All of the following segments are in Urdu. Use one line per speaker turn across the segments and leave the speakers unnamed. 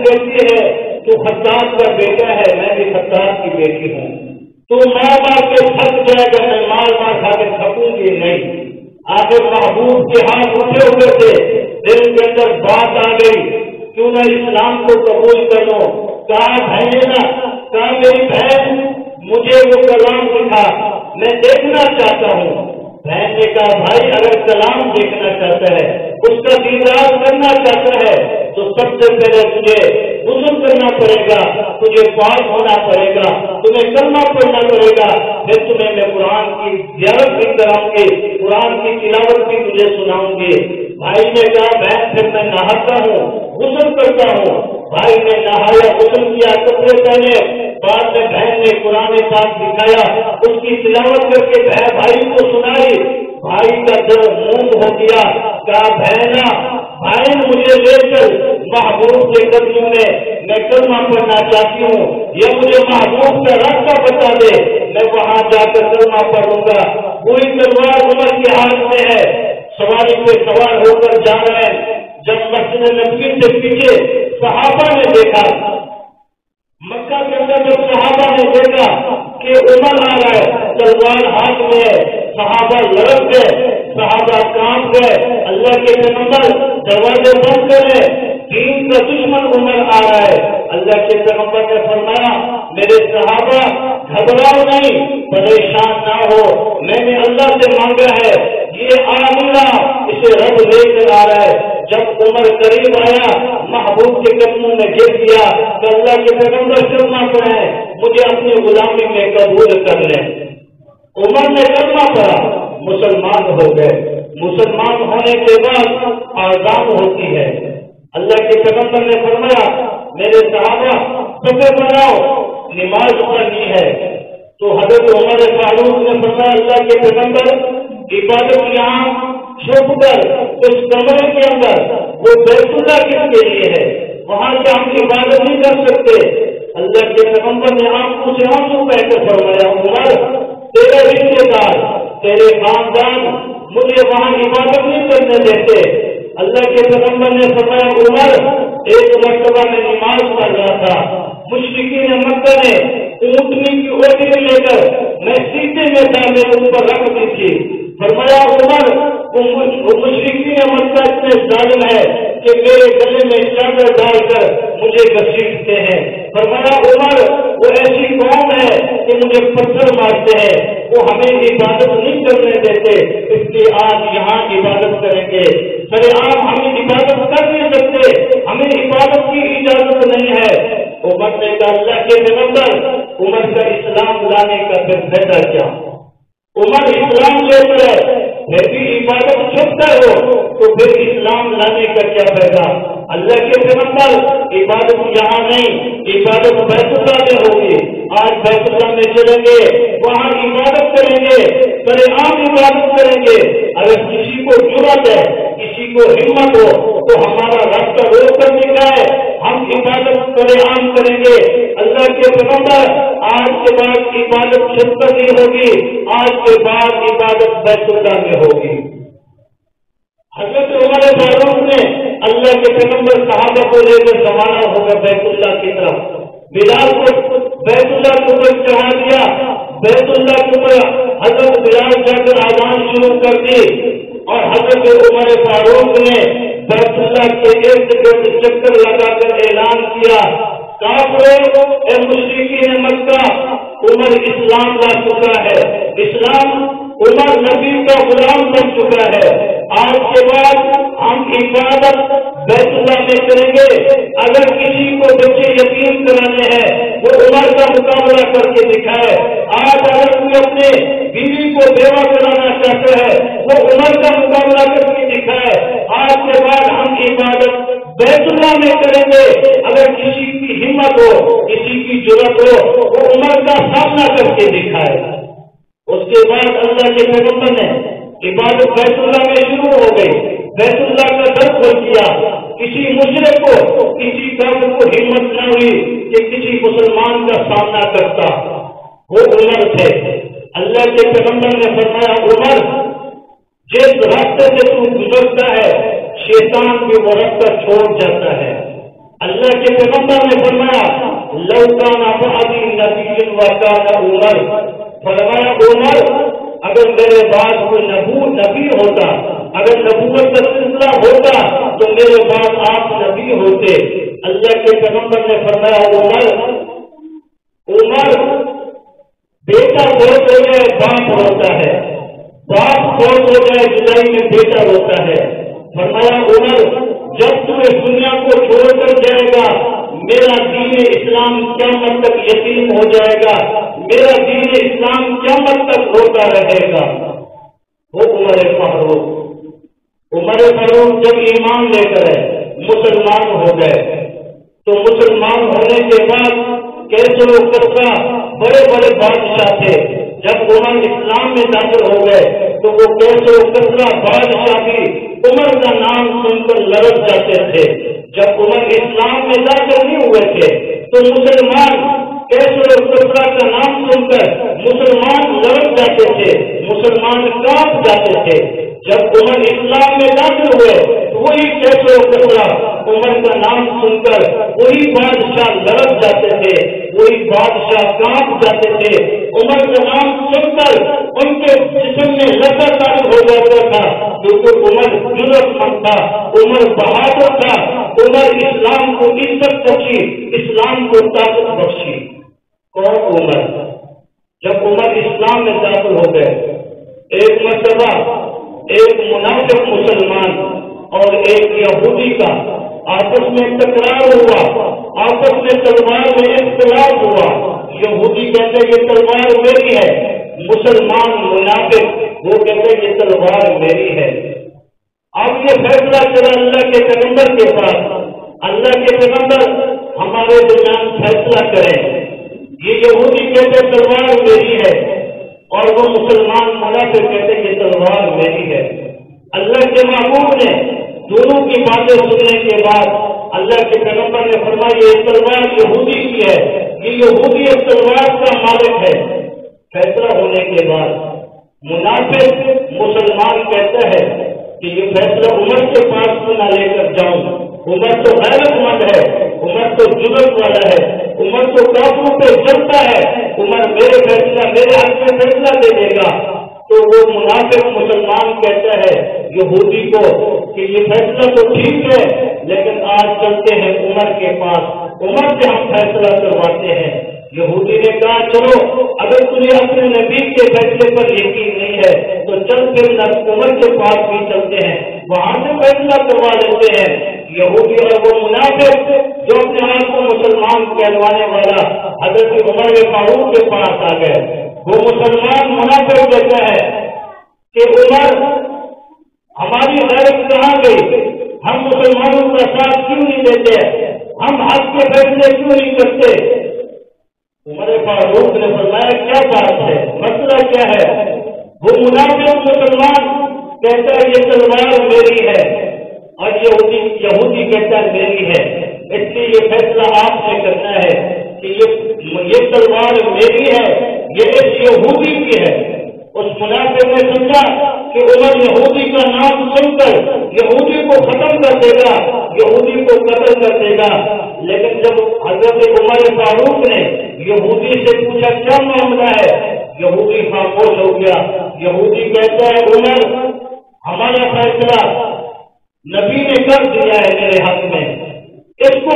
کہتی ہے تو خطاب کا بیٹا ہے، میں بھی خطاب کی بیٹی ہوں، تو ماں باپ کے تھک جائے گا، میں مار مار کھا کے تھکوں گی نہیں۔ آخر محبوب کے ہاتھ اٹھے ہوئے تھے، دل کے اندر بات آ گئی، کیوں نہ اسلام کو قبول کر لو۔ کہا بھائینا، کہا میری بہن مجھے وہ کلام دکھا، میں دیکھنا چاہتا ہوں۔ بہن نے کہا بھائی اگر کلام دیکھنا چاہتا ہے، اس کا دیدار کرنا چاہتا ہے، تو سب سے پہلے تجھے غسل کرنا پڑے گا، تجھے پاک ہونا پڑے گا، تمہیں کلمہ پڑھنا پڑے گا، پھر تمہیں میں قرآن کی زیارت بھی کراؤں گی، قرآن کی تلاوت بھی تجھے سناؤں گی۔ بھائی نے کہا بہن پھر میں نہاتا ہوں، غسل کرتا ہوں۔ بھائی نے نہایا، غسل کیا، کپڑے پہنے، بعد میں بہن نے قرآن پاک دکھایا، اس کی تلاوت کر کے بھائی کو سنائی۔ بھائی کا دل موم ہو گیا، کہا بہنا بھائی مجھے لے کر محبوب کے قدموں میں کلمہ پڑھنا چاہتی ہوں، یہ مجھے محبوب کا راستہ بتا دے، میں وہاں جا کر کلمہ پڑھوں گا۔ پوری تلوار عمر کے ہاتھ میں ہے، سواری پہ سوار ہو کر جا رہے ہیں۔ جب مسجد نبوی سے پیچھے صحابہ نے دیکھا، مکہ کے اندر جب صحابہ نے دیکھا کہ عمر آ رہا ہے، تلوار ہاتھ میں ہے، صحابہ لڑک گئے، صحابہ کانپ گئے۔ اللہ کے پیغمبر دروازے بند کرے، دین کا دشمن عمر آ رہا ہے۔ اللہ کے پیغمبر نے فرمایا میرے صحابہ گھبراؤ نہیں، پریشان نہ ہو، میں نے اللہ سے مانگا ہے، یہ آمینہ اسے رب لے کر آ رہا ہے۔ جب عمر قریب آیا، محبوب کے قدموں میں گر گیا کہ اللہ کے پیغمبر کلمہ پڑھیں، مجھے اپنی غلامی میں قبول کر لیں۔ عمر نے کلمہ پڑھا، مسلمان ہو گئے۔ مسلمان ہونے کے بعد آزان ہوتی ہے۔ اللہ کے پیغمبر نے فرمایا میرے صحابہ صفے بناؤ، نماز پڑھنی ہے۔ تو حضرت عمر فاروق نے فرمایا اللہ کے پیغمبر عبادت یہاں چھپ کر اس کمرے کے اندر وہ بیت اللہ کس کے لیے ہے، وہاں سے ہم عبادت نہیں کر سکتے۔ اللہ کے پیغمبر نے آنکھوں سے آنسو بہہ کر فرمایا عمر تیرے رشتے دار، تیرے خاندان مجھے وہاں عبادت نہیں کرنے دیتے۔ اللہ کے پیغمبر نے فرمایا عمر ایک مرتبہ میں نماز پڑھ رہا تھا، مشرکین مکہ نے اونٹنی کی اوٹی لے کر میں سیدھے میں تھا، میرے اوپر رکھ دی تھی۔ فرمایا عمر وہ مشرکین مکہ اتنے ظالم ہے کہ میرے گلے میں چادر ڈال کر مجھے گھسیٹتے ہیں۔ فرمایا عمر وہ ایسی قوم ہے کہ مجھے پتھر مارتے ہیں، وہ ہمیں عبادت نہیں کرنے دیتے، اس لیے آج یہاں عبادت کریں گے۔ سر عام ہمیں عبادت کر نہیں سکتے، ہمیں عبادت کی اجازت نہیں ہے۔ عمر نے کہا اللہ کے پیغمبر عمر کا اسلام لانے کا پھر فائدہ کیا؟ عمر اسلام لے کر پھر بھی عبادت چھپتا ہو تو پھر اسلام لانے کا کیا فائدہ؟ اللہ کے پیغمبر عبادت یہاں نہیں، عبادت بیت اللہ میں ہوگی۔ آج بیت اللہ میں چلیں گے، وہاں عبادت کریں گے، سر عام عبادت کریں گے۔ اگر کسی کو جرأت ہے، کسی کو ہمت ہو تو ہمارا راستہ روک کر نکلائے، ہم عبادت سر عام کریں گے۔ اللہ کے پیغمبر آج کے بعد عبادت چھپ کر نہیں ہوگی، آج کے بعد عبادت بیت اللہ میں ہوگی۔ حضرت عمر فاروق نے اللہ کے پیغمبر صحابہ کو لے کر روانہ ہو کر بیت اللہ کی طرف، بلال کو بیت اللہ کے اوپر چڑھا دیا۔ بیت اللہ کے اوپر حضرت بلال جا کر آزان شروع کر دی اور حضرت عمر فاروق نے بیت اللہ کے ارد گرد چکر لگا کر اعلان کیا کافروں اے مشرکین مکہ، عمر اسلام لا چکا ہے، اسلام عمر نبی کا غلام بن چکا ہے۔ آج کے بعد ہم عبادت بیت اللہ میں کریں گے۔ اگر کسی کو بچے یتیم کرانے ہیں وہ عمر کا مقابلہ کر کے دکھائے۔ آج اگر کوئی اپنے بیوی کو بیوہ کرانا چاہتا ہے وہ عمر کا مقابلہ کر کے دکھائے۔ آج کے بعد ہم عبادت بیت اللہ میں کریں گے۔ اگر کسی کی ہمت ہو، کسی کی جرأت ہو وہ عمر کا سامنا کر کے دکھائے۔ اس کے بعد اللہ کے پیغمبر نے عبادت بیت اللہ میں شروع ہو گئی، بیت اللہ کا در کھول دیا۔ کسی مشرک کو، کسی کافر کو ہمت نہ ہوئی کہ کسی مسلمان کا سامنا کرتا، وہ عمر تھے۔ اللہ کے پیغمبر نے فرمایا عمر جس راستے سے تو گزرتا ہے شیطان بھی وہ راستہ چھوڑ جاتا ہے۔ اللہ کے پیغمبر نے فرمایا لو کان بعدی نبی وکان عمر، فرمایا عمر اگر میرے بعد کوئی نبی ہوتا، اگر نبوت کا سلسلہ ہوتا تو میرے بعد آپ نبی ہوتے۔ اللہ کے پیغمبر نے فرمایا عمر بیٹا فوت ہو جائے باپ روتا ہے، باپ فوت ہو جائے جدائی میں بیٹا روتا ہے۔ فرمایا عمر جب تو اس دنیا کو چھوڑ کر جائے گا میرا دین اسلام قیامت تک یتیم ہو جائے گا، میرا دین اسلام قیامت تک روتا رہے گا۔ وہ عمر فاروق جب ایمان لے کر مسلمان ہو گئے تو مسلمان ہونے کے بعد کیسے و کیسا بڑے بڑے بادشاہ تھے، جب عمر اسلام میں داخل ہو گئے تو وہ کیسے و کیسا بادشاہ بھی عمر کا نام سن کر لڑک جاتے تھے۔ جب عمر اسلام میں داخل نہیں ہوئے تھے تو مسلمان کیسے و کیسا کا نام سن کر مسلمان لڑک جاتے تھے، مسلمان کانپ جاتے تھے۔ جب عمر اسلام میں داخل ہوئے تو وہی کیسے و کیسا عمر کا نام سن کر وہی بادشاہ لڑک جاتے تھے، وہی بادشاہ کانپ جاتے تھے۔ عمر کا نام سن کر ان کے جسم میں لذت تعلق ہو جاتا تھا، کیونکہ عمر جرأت مند تھا، عمر بہادر تھا، عمر اسلام کو عزت بخشی، اسلام کو طاقت بخشی۔ کون عمر؟ جب عمر اسلام میں داخل ہو گئے ایک مرتبہ ایک منافق مسلمان اور ایک یہودی کا آپس میں تکرار ہوا، آپس میں تلوار میں اختلاف ہوا۔ یہودی کہتے یہ تلوار میری ہے، مسلمان منافق وہ کہتے یہ تلوار میری ہے۔ اب یہ فیصلہ چلا اللہ کے پیغمبر کے پاس، اللہ کے پیغمبر ہمارے درمیان فیصلہ کریں۔ یہ یہودی کہتے تلوار میری ہے اور وہ مسلمان منافق کہتے یہ تلوار میری ہے۔ اللہ کے محبوب نے دونوں کی باتیں سننے کے بعد اللہ کے پیغمبر نے فرمایا یہ تلوار یہودی کی ہے، یہ یہودی اس تلوار کا مالک ہے۔ فیصلہ ہونے کے بعد منافق مسلمان کہتا ہے کہ یہ فیصلہ عمر کے پاس کیوں نہ لے کر جاؤں، عمر تو غیرت مند ہے، عمر تو جرأت والا ہے، عمر تو کافروں پہ چلتا ہے، عمر میرے حق میں فیصلہ دے دے گا۔ تو وہ منافق مسلمان کہتا ہے یہودی کو کہ یہ فیصلہ تو ٹھیک ہے لیکن آج چلتے ہیں عمر کے پاس، عمر سے ہم فیصلہ کرواتے ہیں۔ یہودی نے کہا چلو اگر تجھے اپنے نبی کے فیصلے پر یقین نہیں ہے تو چل پھر عمر کے پاس بھی چلتے ہیں، وہاں سے فیصلہ کروا لیتے ہیں۔ یہودی اور وہ منافق جو اپنے آپ کو مسلمان کہلوانے والا حضرت عمر فاروق کے پاس آ گئے۔ وہ مسلمان منافق کہتا ہے کہ عمر ہماری غیرت کہاں گئی، ہم مسلمانوں کا ساتھ کیوں نہیں دیتے، ہم حق کے فیصلے کیوں نہیں کرتے۔ عمر فاروق نے فرمایا کیا بات ہے، مسئلہ کیا ہے؟ وہ منافق مسلمان کہتا ہے یہ تلوار میری ہے اور یہودی کہتا ہے میری ہے، اس لیے یہ فیصلہ آپ نے کرنا ہے کہ یہ تلوار میری ہے، یہ اس یہودی کی ہے۔ اس منافق نے سمجھا کہ عمر یہودی کا نام سن کر یہودی کو ختم کر دے گا، یہودی کو قتل کر دے گا، لیکن جب حضرت عمر فاروق نے یہودی سے پوچھا کیا معاملہ ہے، یہودی خاموش ہو گیا۔ یہودی کہتا ہے عمر ہمارا فیصلہ نبی نے کر دیا ہے میرے حق میں، اس کو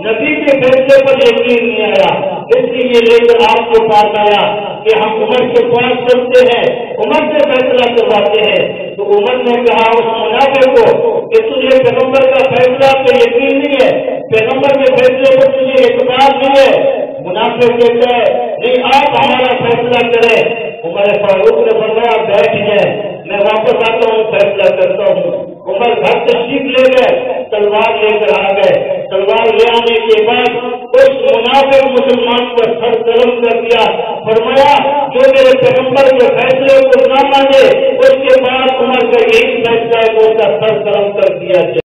نبی کے فیصلے پر یقین نہیں آیا، اس لیے یہ لے کر آپ کے پاس آیا کہ ہم عمر کے پاس چلتے ہیں، عمر سے فیصلہ کرواتے ہیں۔ تو عمر نے کہا اس منافق کو کہ تجھے پیغمبر کا فیصلہ پہ یقین نہیں ہے، پیغمبر کے فیصلے پر تجھے اعتماد نہیں ہے۔ منافق کہتا ہے نہیں آپ ہمارا فیصلہ کریں۔ عمر فاروق نے فرمایا بیٹھ جائے، میں واپس آتا ہوں فیصلہ کرتا ہوں۔ عمر گھر تشریف لے گئے، تلوار لے کر آ گئے۔ تلوار لے آنے کے بعد اس منافق مسلمان کا سر قلم کر دیا، فرمایا جو میرے پیغمبر کے فیصلے کو نہ مانے اس کے بعد عمر کا یہی فیصلہ ہے کہ اس کا سر قلم کر دیا جائے۔